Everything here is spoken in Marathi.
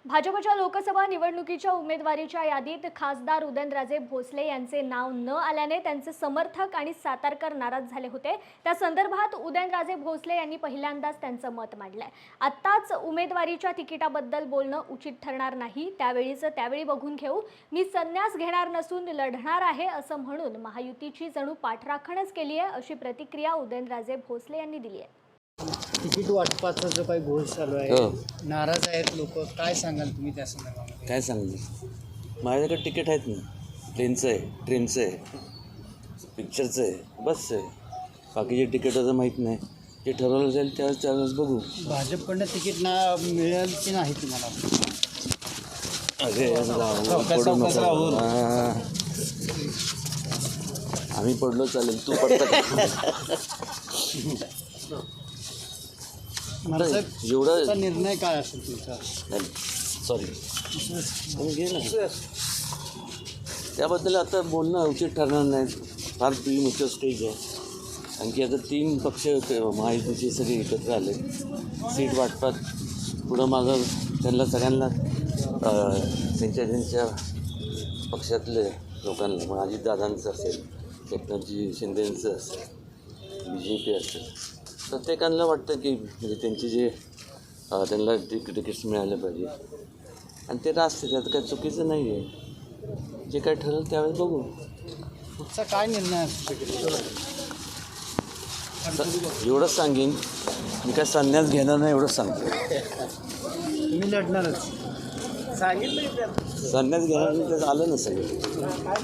भाजपच्या लोकसभा निवडणुकीच्या उमेदवारीच्या यादीत खासदार उदयनराजे भोसले यांचे नाव न आल्याने त्यांचे समर्थक आणि सातारकर नाराज झाले होते। त्या संदर्भात उदयनराजे भोसले यांनी पहिल्यांदाच त्यांचं मत मांडलंय। आत्ताच उमेदवारीच्या तिकिटाबद्दल बोलणं उचित ठरणार नाही, त्यावेळी बघून घेऊ। मी संन्यास घेणार नसून लढणार आहे असं म्हणून महायुतीची जणू पाठराखणच केली आहे, अशी प्रतिक्रिया उदयनराजे भोसले यांनी दिली आहे। तिकीट वाटपाचा जो काही घोळ चालू आहे, नाराज आहेत लोक, काय सांगाल तुम्ही त्या संदर्भामध्ये? काय सांगणार, माझ्याकडे तिकीट आहेत ना, प्लेनचं आहे, ट्रेनचं आहे, पिक्चरचं आहे, बसचं आहे। बाकीचे तिकीटाचं माहीत नाही, जे ठरवलं जाईल त्यावेळेस बघू। भाजपकडनं तिकीट ना मिळेल की नाही तुम्हाला? अरे आम्ही पडलो चालेल, तू पडता एवढा निर्णय काय असेल तुमचा? सॉरी घे ना, त्याबद्दल आता बोलणं उचित ठरणार नाही। फार प्रीमॅच्युअर स्टेज आहे, आणखी आता 3 पक्ष महायुतीचे सगळे एकत्र आले, सीट वाटपात पुढं मागं त्यांना सगळ्यांना त्यांच्या पक्षातले लोकांना, मग अजितदादांचं असेल, एकनाथजी शिंदेंचं असेल, BJP असेल, प्रत्येकाला वाटतं की म्हणजे त्यांचे जे त्यांना तिकीट्स मिळाले पाहिजे आणि ते रास्ते, त्यात काही चुकीचं नाही आहे। जे काय ठरलं त्यावेळेस बघू। पुढचा काय निर्णय एवढंच सांगेन, मी काय संन्यास घेणार नाही एवढंच सांगतो। तुम्ही लढणारच सांगितलं? संन्यास घेणार नाही, ते आलं ना सगळं।